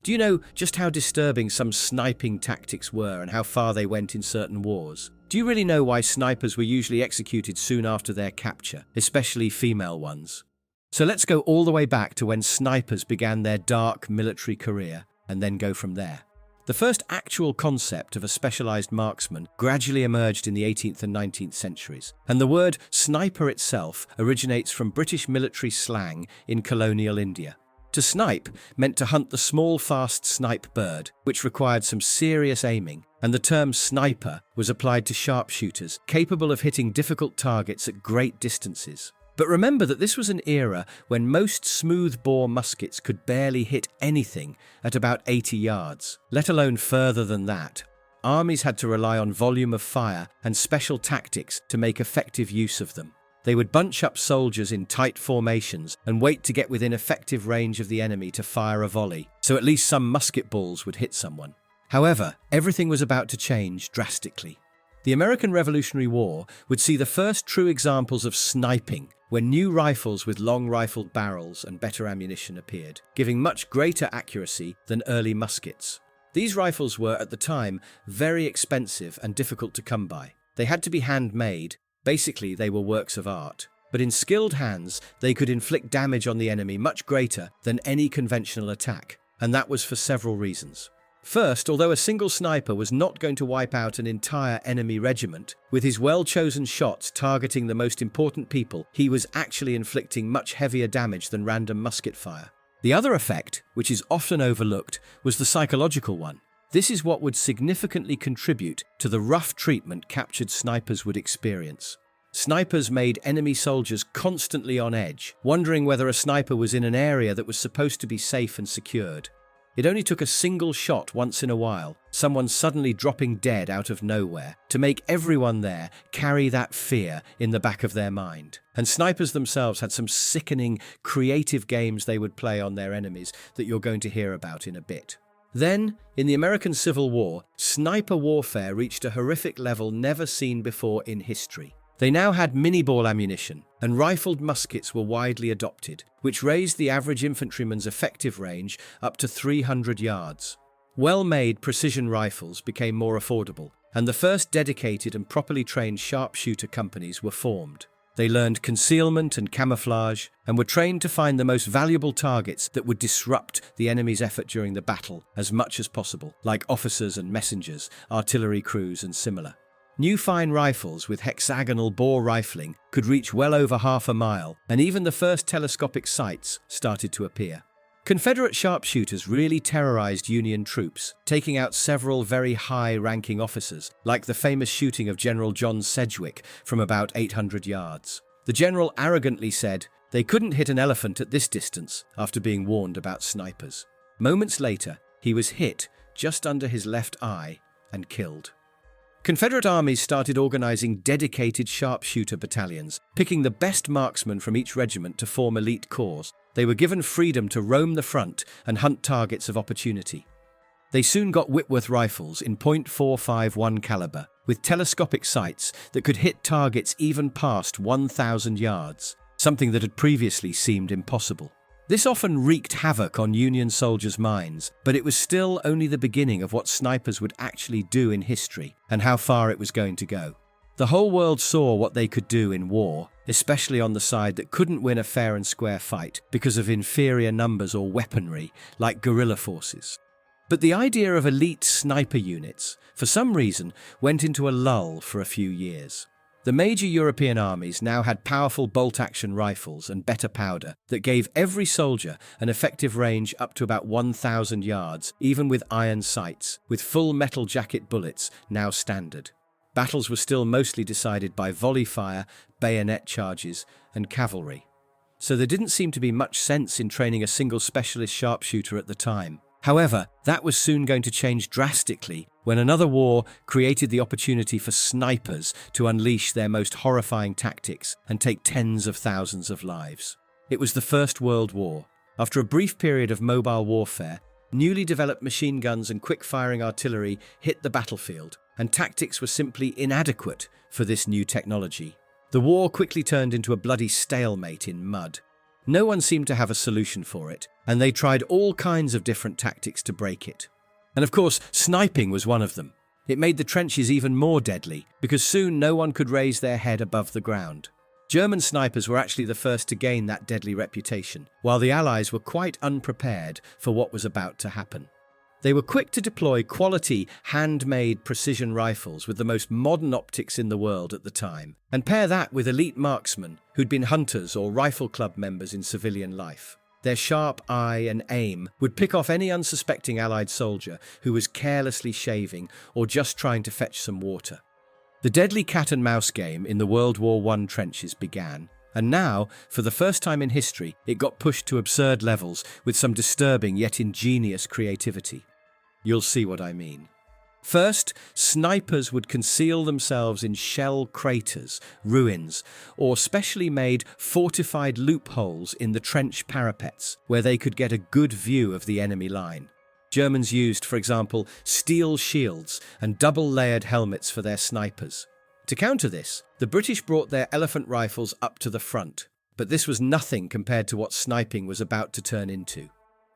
Do you know just how disturbing some sniping tactics were and how far they went in certain wars? Do you really know why snipers were usually executed soon after their capture, especially female ones? So let's go all the way back to when snipers began their dark military career and then go from there. The first actual concept of a specialized marksman gradually emerged in the 18th and 19th centuries, and the word sniper itself originates from British military slang in colonial India. To snipe meant to hunt the small, fast snipe bird, which required some serious aiming, and the term sniper was applied to sharpshooters, capable of hitting difficult targets at great distances. But remember that this was an era when most smoothbore muskets could barely hit anything at about 80 yards, let alone further than that. Armies had to rely on volume of fire and special tactics to make effective use of them. They would bunch up soldiers in tight formations and wait to get within effective range of the enemy to fire a volley, so at least some musket balls would hit someone. However, everything was about to change drastically. The American Revolutionary War would see the first true examples of sniping when new rifles with long rifled barrels and better ammunition appeared, giving much greater accuracy than early muskets. These rifles were, at the time, very expensive and difficult to come by. They had to be handmade. Basically, they were works of art. But in skilled hands, they could inflict damage on the enemy much greater than any conventional attack, and that was for several reasons. First, although a single sniper was not going to wipe out an entire enemy regiment, with his well-chosen shots targeting the most important people, he was actually inflicting much heavier damage than random musket fire. The other effect, which is often overlooked, was the psychological one. This is what would significantly contribute to the rough treatment captured snipers would experience. Snipers made enemy soldiers constantly on edge, wondering whether a sniper was in an area that was supposed to be safe and secured. It only took a single shot once in a while, someone suddenly dropping dead out of nowhere, to make everyone there carry that fear in the back of their mind. And snipers themselves had some sickening, creative games they would play on their enemies that you're going to hear about in a bit. Then, in the American Civil War, sniper warfare reached a horrific level never seen before in history. They now had mini-ball ammunition, and rifled muskets were widely adopted, which raised the average infantryman's effective range up to 300 yards. Well-made precision rifles became more affordable, and the first dedicated and properly trained sharpshooter companies were formed. They learned concealment and camouflage, and were trained to find the most valuable targets that would disrupt the enemy's effort during the battle as much as possible, like officers and messengers, artillery crews and similar. New fine rifles with hexagonal bore rifling could reach well over half a mile, and even the first telescopic sights started to appear. Confederate sharpshooters really terrorized Union troops, taking out several very high-ranking officers, like the famous shooting of General John Sedgwick from about 800 yards. The general arrogantly said they couldn't hit an elephant at this distance after being warned about snipers. Moments later, he was hit just under his left eye and killed. Confederate armies started organizing dedicated sharpshooter battalions, picking the best marksmen from each regiment to form elite corps. They were given freedom to roam the front and hunt targets of opportunity. They soon got Whitworth rifles in .451 caliber, with telescopic sights that could hit targets even past 1,000 yards, something that had previously seemed impossible. This often wreaked havoc on Union soldiers' minds, but it was still only the beginning of what snipers would actually do in history and how far it was going to go. The whole world saw what they could do in war, especially on the side that couldn't win a fair and square fight because of inferior numbers or weaponry, like guerrilla forces. But the idea of elite sniper units, for some reason, went into a lull for a few years. The major European armies now had powerful bolt-action rifles and better powder that gave every soldier an effective range up to about 1,000 yards, even with iron sights, with full metal jacket bullets now standard. Battles were still mostly decided by volley fire, bayonet charges, and cavalry. So there didn't seem to be much sense in training a single specialist sharpshooter at the time. However, that was soon going to change drastically when another war created the opportunity for snipers to unleash their most horrifying tactics and take tens of thousands of lives. It was the First World War. After a brief period of mobile warfare, newly developed machine guns and quick-firing artillery hit the battlefield, and tactics were simply inadequate for this new technology. The war quickly turned into a bloody stalemate in mud. No one seemed to have a solution for it, and they tried all kinds of different tactics to break it. And of course, sniping was one of them. It made the trenches even more deadly, because soon no one could raise their head above the ground. German snipers were actually the first to gain that deadly reputation, while the Allies were quite unprepared for what was about to happen. They were quick to deploy quality, handmade precision rifles with the most modern optics in the world at the time, and pair that with elite marksmen who'd been hunters or rifle club members in civilian life. Their sharp eye and aim would pick off any unsuspecting Allied soldier who was carelessly shaving or just trying to fetch some water. The deadly cat-and-mouse game in the World War I trenches began, and now, for the first time in history, it got pushed to absurd levels with some disturbing yet ingenious creativity. You'll see what I mean. First, snipers would conceal themselves in shell craters, ruins, or specially made fortified loopholes in the trench parapets, where they could get a good view of the enemy line. Germans used, for example, steel shields and double-layered helmets for their snipers. To counter this, the British brought their elephant rifles up to the front, but this was nothing compared to what sniping was about to turn into.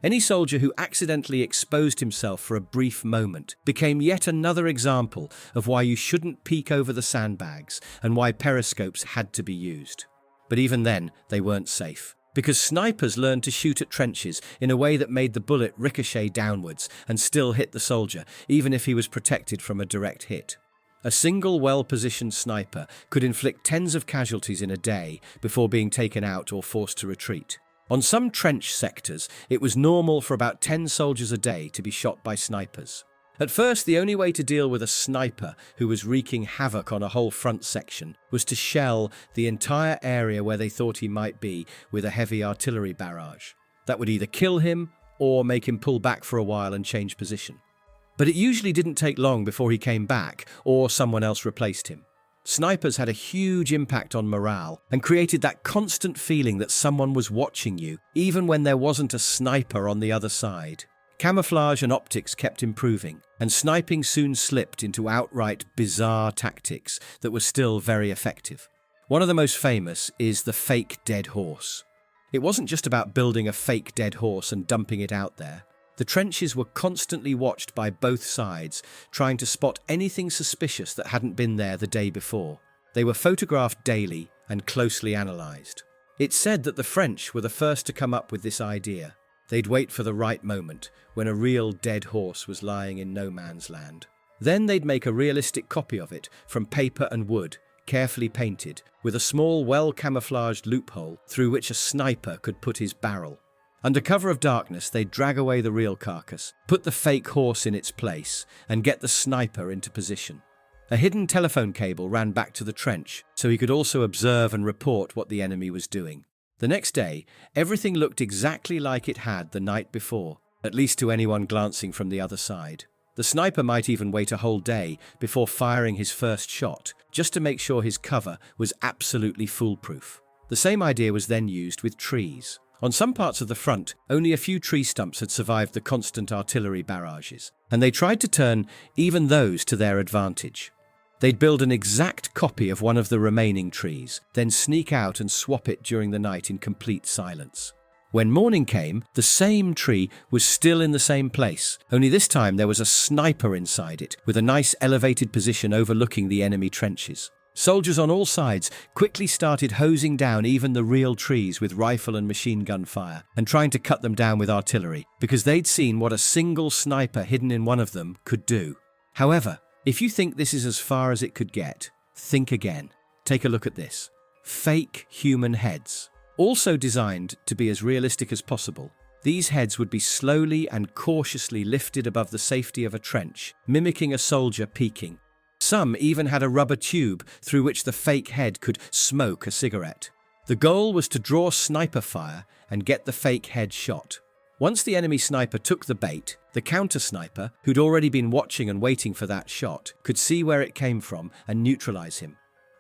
Any soldier who accidentally exposed himself for a brief moment became yet another example of why you shouldn't peek over the sandbags and why periscopes had to be used. But even then, they weren't safe, because snipers learned to shoot at trenches in a way that made the bullet ricochet downwards and still hit the soldier, even if he was protected from a direct hit. A single well-positioned sniper could inflict tens of casualties in a day before being taken out or forced to retreat. On some trench sectors, it was normal for about 10 soldiers a day to be shot by snipers. At first, the only way to deal with a sniper who was wreaking havoc on a whole front section was to shell the entire area where they thought he might be with a heavy artillery barrage. That would either kill him or make him pull back for a while and change position. But it usually didn't take long before he came back or someone else replaced him. Snipers had a huge impact on morale and created that constant feeling that someone was watching you, even when there wasn't a sniper on the other side. Camouflage and optics kept improving, and sniping soon slipped into outright bizarre tactics that were still very effective. One of the most famous is the fake dead horse. It wasn't just about building a fake dead horse and dumping it out there. The trenches were constantly watched by both sides, trying to spot anything suspicious that hadn't been there the day before. They were photographed daily and closely analysed. It's said that the French were the first to come up with this idea. They'd wait for the right moment, when a real dead horse was lying in no man's land. Then they'd make a realistic copy of it from paper and wood, carefully painted, with a small, well-camouflaged loophole through which a sniper could put his barrel. Under cover of darkness, they'd drag away the real carcass, put the fake horse in its place, and get the sniper into position. A hidden telephone cable ran back to the trench, so he could also observe and report what the enemy was doing. The next day, everything looked exactly like it had the night before, at least to anyone glancing from the other side. The sniper might even wait a whole day before firing his first shot, just to make sure his cover was absolutely foolproof. The same idea was then used with trees. On some parts of the front, only a few tree stumps had survived the constant artillery barrages, and they tried to turn even those to their advantage. They'd build an exact copy of one of the remaining trees, then sneak out and swap it during the night in complete silence. When morning came, the same tree was still in the same place, only this time there was a sniper inside it, with a nice elevated position overlooking the enemy trenches. Soldiers on all sides quickly started hosing down even the real trees with rifle and machine gun fire and trying to cut them down with artillery, because they'd seen what a single sniper hidden in one of them could do. However, if you think this is as far as it could get, think again. Take a look at this. Fake human heads. Also designed to be as realistic as possible, these heads would be slowly and cautiously lifted above the safety of a trench, mimicking a soldier peeking. Some even had a rubber tube through which the fake head could smoke a cigarette. The goal was to draw sniper fire and get the fake head shot. Once the enemy sniper took the bait, the counter-sniper, who'd already been watching and waiting for that shot, could see where it came from and neutralize him.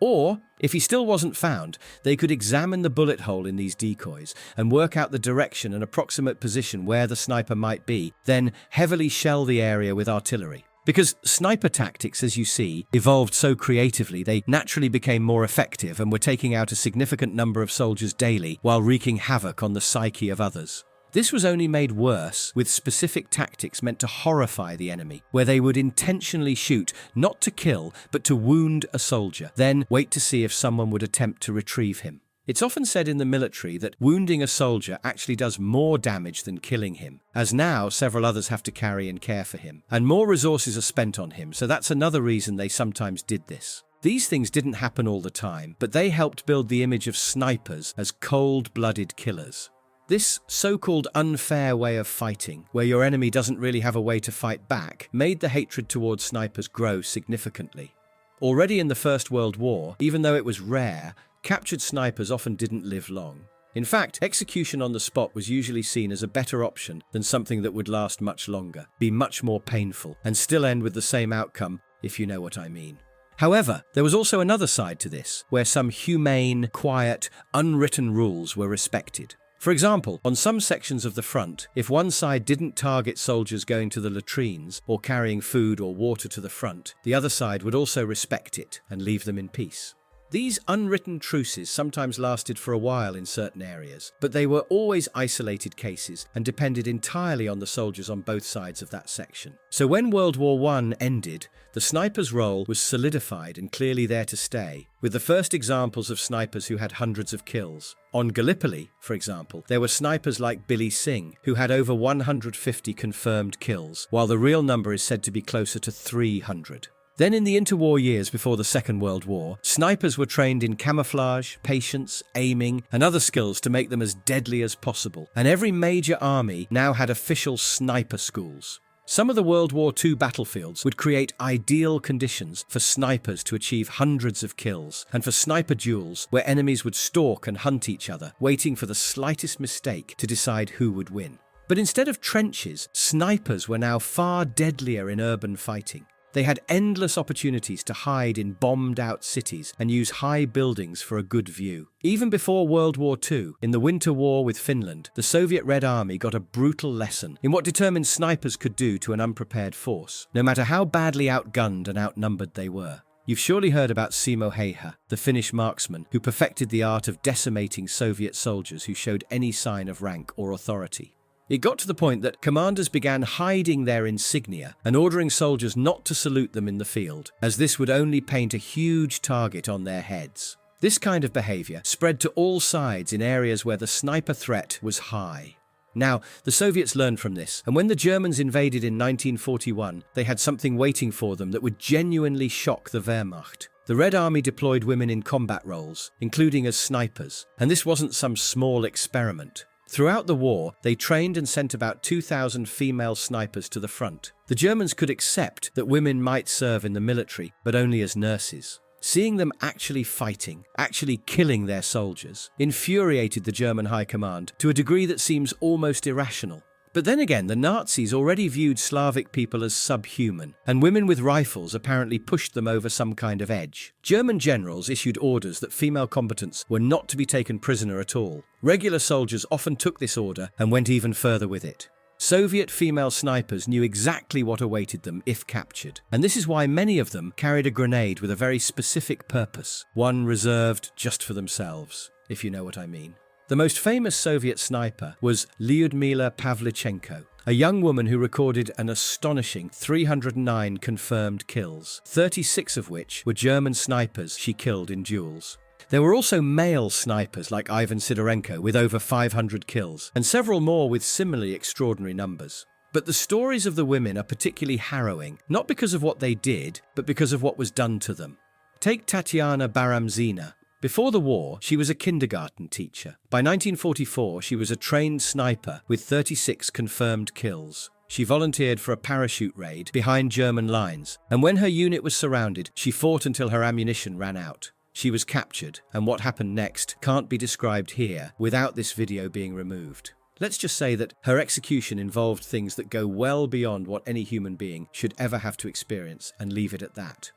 Or, if he still wasn't found, they could examine the bullet hole in these decoys and work out the direction and approximate position where the sniper might be, then heavily shell the area with artillery. Because sniper tactics, as you see, evolved so creatively, they naturally became more effective and were taking out a significant number of soldiers daily while wreaking havoc on the psyche of others. This was only made worse with specific tactics meant to horrify the enemy, where they would intentionally shoot, not to kill, but to wound a soldier, then wait to see if someone would attempt to retrieve him. It's often said in the military that wounding a soldier actually does more damage than killing him, as now several others have to carry and care for him, and more resources are spent on him, so that's another reason they sometimes did this. These things didn't happen all the time, but they helped build the image of snipers as cold-blooded killers. This so-called unfair way of fighting, where your enemy doesn't really have a way to fight back, made the hatred towards snipers grow significantly. Already in the First World War, even though it was rare, captured snipers often didn't live long. In fact, execution on the spot was usually seen as a better option than something that would last much longer, be much more painful, and still end with the same outcome, if you know what I mean. However, there was also another side to this, where some humane, quiet, unwritten rules were respected. For example, on some sections of the front, if one side didn't target soldiers going to the latrines or carrying food or water to the front, the other side would also respect it and leave them in peace. These unwritten truces sometimes lasted for a while in certain areas, but they were always isolated cases and depended entirely on the soldiers on both sides of that section. So when World War I ended, the sniper's role was solidified and clearly there to stay, with the first examples of snipers who had hundreds of kills. On Gallipoli, for example, there were snipers like Billy Singh, who had over 150 confirmed kills, while the real number is said to be closer to 300. Then in the interwar years before the Second World War, snipers were trained in camouflage, patience, aiming, and other skills to make them as deadly as possible, and every major army now had official sniper schools. Some of the World War II battlefields would create ideal conditions for snipers to achieve hundreds of kills, and for sniper duels where enemies would stalk and hunt each other, waiting for the slightest mistake to decide who would win. But instead of trenches, snipers were now far deadlier in urban fighting. They had endless opportunities to hide in bombed-out cities and use high buildings for a good view. Even before World War II, in the Winter War with Finland, the Soviet Red Army got a brutal lesson in what determined snipers could do to an unprepared force, no matter how badly outgunned and outnumbered they were. You've surely heard about Simo Häyhä, the Finnish marksman who perfected the art of decimating Soviet soldiers who showed any sign of rank or authority. It got to the point that commanders began hiding their insignia and ordering soldiers not to salute them in the field, as this would only paint a huge target on their heads. This kind of behavior spread to all sides in areas where the sniper threat was high. Now, the Soviets learned from this, and when the Germans invaded in 1941, they had something waiting for them that would genuinely shock the Wehrmacht. The Red Army deployed women in combat roles, including as snipers, and this wasn't some small experiment. Throughout the war, they trained and sent about 2,000 female snipers to the front. The Germans could accept that women might serve in the military, but only as nurses. Seeing them actually fighting, actually killing their soldiers, infuriated the German high command to a degree that seems almost irrational. But then again, the Nazis already viewed Slavic people as subhuman, and women with rifles apparently pushed them over some kind of edge. German generals issued orders that female combatants were not to be taken prisoner at all. Regular soldiers often took this order and went even further with it. Soviet female snipers knew exactly what awaited them if captured, and this is why many of them carried a grenade with a very specific purpose, one reserved just for themselves, if you know what I mean. The most famous Soviet sniper was Lyudmila Pavlichenko, a young woman who recorded an astonishing 309 confirmed kills, 36 of which were German snipers she killed in duels. There were also male snipers like Ivan Sidorenko with over 500 kills, and several more with similarly extraordinary numbers. But the stories of the women are particularly harrowing, not because of what they did, but because of what was done to them. Take Tatiana Baramzina. Before the war, she was a kindergarten teacher. By 1944, she was a trained sniper with 36 confirmed kills. She volunteered for a parachute raid behind German lines, and when her unit was surrounded, she fought until her ammunition ran out. She was captured, and what happened next can't be described here without this video being removed. Let's just say that her execution involved things that go well beyond what any human being should ever have to experience, and leave it at that.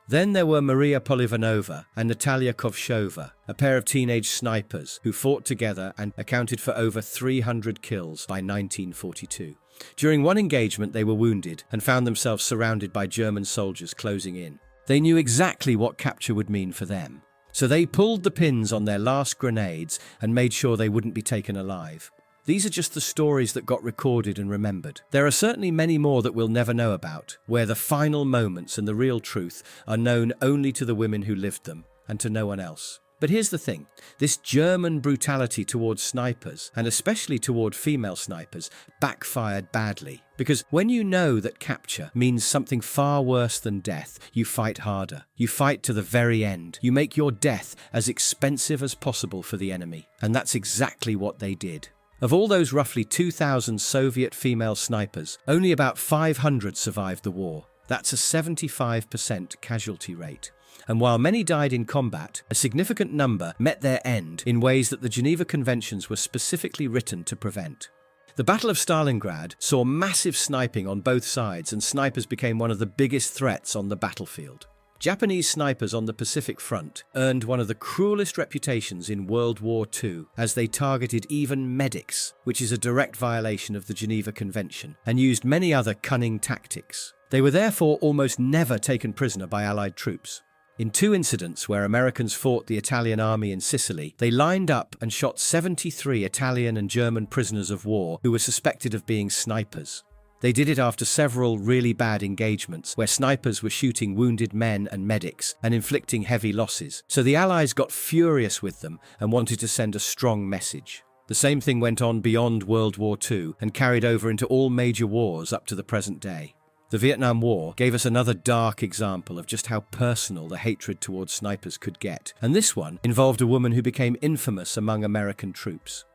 Then there were Maria Polivanova and Natalia Kovshova, a pair of teenage snipers who fought together and accounted for over 300 kills by 1942. During one engagement, they were wounded and found themselves surrounded by German soldiers closing in. They knew exactly what capture would mean for them. So they pulled the pins on their last grenades and made sure they wouldn't be taken alive. These are just the stories that got recorded and remembered. There are certainly many more that we'll never know about, where the final moments and the real truth are known only to the women who lived them and to no one else. But here's the thing, this German brutality towards snipers, and especially toward female snipers, backfired badly. Because when you know that capture means something far worse than death, you fight harder. You fight to the very end. You make your death as expensive as possible for the enemy. And that's exactly what they did. Of all those roughly 2,000 Soviet female snipers, only about 500 survived the war. That's a 75% casualty rate. And while many died in combat, a significant number met their end in ways that the Geneva Conventions were specifically written to prevent. The Battle of Stalingrad saw massive sniping on both sides, and snipers became one of the biggest threats on the battlefield. Japanese snipers on the Pacific Front earned one of the cruelest reputations in World War II, as they targeted even medics, which is a direct violation of the Geneva Convention, and used many other cunning tactics. They were therefore almost never taken prisoner by Allied troops. In 2 incidents where Americans fought the Italian army in Sicily, they lined up and shot 73 Italian and German prisoners of war who were suspected of being snipers. They did it after several really bad engagements where snipers were shooting wounded men and medics and inflicting heavy losses, so the Allies got furious with them and wanted to send a strong message. The same thing went on beyond World War II and carried over into all major wars up to the present day. The Vietnam War gave us another dark example of just how personal the hatred towards snipers could get, and this one involved a woman who became infamous among American troops.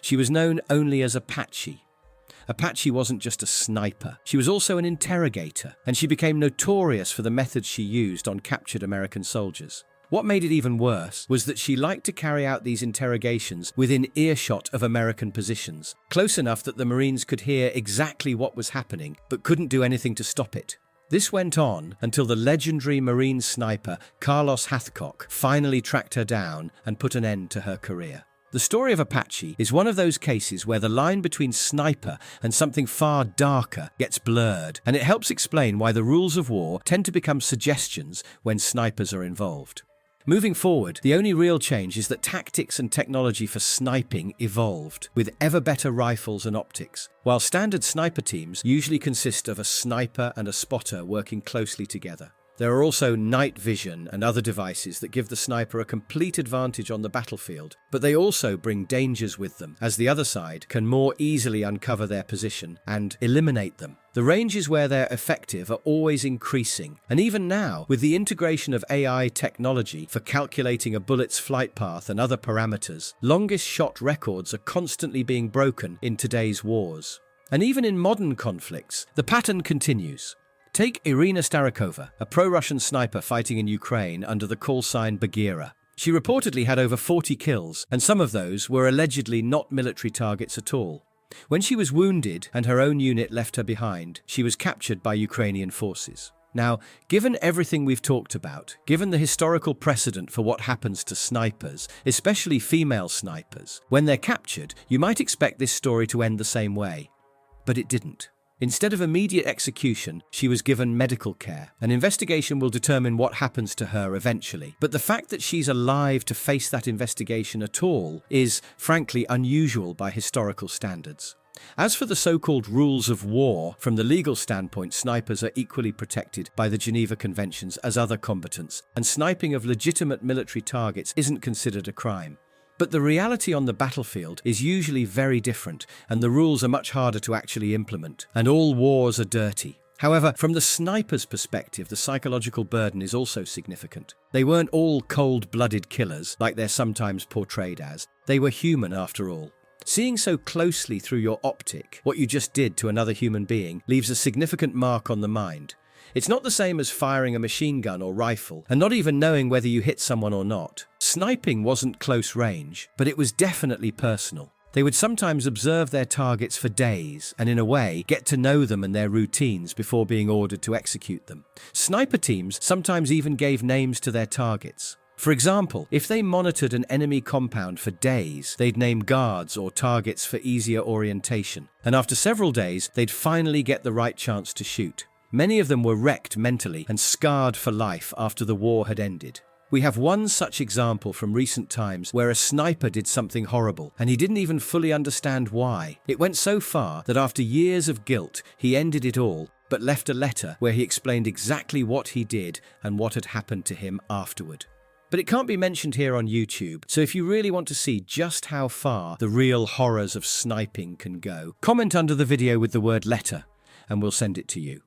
She was known only as Apache. Apache wasn't just a sniper, she was also an interrogator, and she became notorious for the methods she used on captured American soldiers. What made it even worse was that she liked to carry out these interrogations within earshot of American positions, close enough that the Marines could hear exactly what was happening, but couldn't do anything to stop it. This went on until the legendary Marine sniper Carlos Hathcock finally tracked her down and put an end to her career. The story of Apache is one of those cases where the line between sniper and something far darker gets blurred, and it helps explain why the rules of war tend to become suggestions when snipers are involved. Moving forward, the only real change is that tactics and technology for sniping evolved, with ever better rifles and optics. While standard sniper teams usually consist of a sniper and a spotter working closely together. There are also night vision and other devices that give the sniper a complete advantage on the battlefield, but they also bring dangers with them, as the other side can more easily uncover their position and eliminate them. The ranges where they're effective are always increasing, and even now, with the integration of AI technology for calculating a bullet's flight path and other parameters, longest shot records are constantly being broken in today's wars. And even in modern conflicts, the pattern continues. Take Irina Starikova, a pro-Russian sniper fighting in Ukraine under the call sign Bagheera. She reportedly had over 40 kills, and some of those were allegedly not military targets at all. When she was wounded and her own unit left her behind, she was captured by Ukrainian forces. Now, given everything we've talked about, given the historical precedent for what happens to snipers, especially female snipers, when they're captured, you might expect this story to end the same way. But it didn't. Instead of immediate execution, she was given medical care. An investigation will determine what happens to her eventually. But the fact that she's alive to face that investigation at all is, frankly, unusual by historical standards. As for the so-called rules of war, from the legal standpoint, snipers are equally protected by the Geneva Conventions as other combatants, and sniping of legitimate military targets isn't considered a crime. But the reality on the battlefield is usually very different, and the rules are much harder to actually implement, and all wars are dirty. However, from the sniper's perspective, the psychological burden is also significant. They weren't all cold-blooded killers, like they're sometimes portrayed as. They were human after all. Seeing so closely through your optic what you just did to another human being leaves a significant mark on the mind. It's not the same as firing a machine gun or rifle, and not even knowing whether you hit someone or not. Sniping wasn't close range, but it was definitely personal. They would sometimes observe their targets for days, and in a way, get to know them and their routines before being ordered to execute them. Sniper teams sometimes even gave names to their targets. For example, if they monitored an enemy compound for days, they'd name guards or targets for easier orientation. And after several days, they'd finally get the right chance to shoot. Many of them were wrecked mentally and scarred for life after the war had ended. We have one such example from recent times where a sniper did something horrible, and he didn't even fully understand why. It went so far that after years of guilt, he ended it all, but left a letter where he explained exactly what he did and what had happened to him afterward. But it can't be mentioned here on YouTube, so if you really want to see just how far the real horrors of sniping can go, comment under the video with the word letter, and we'll send it to you.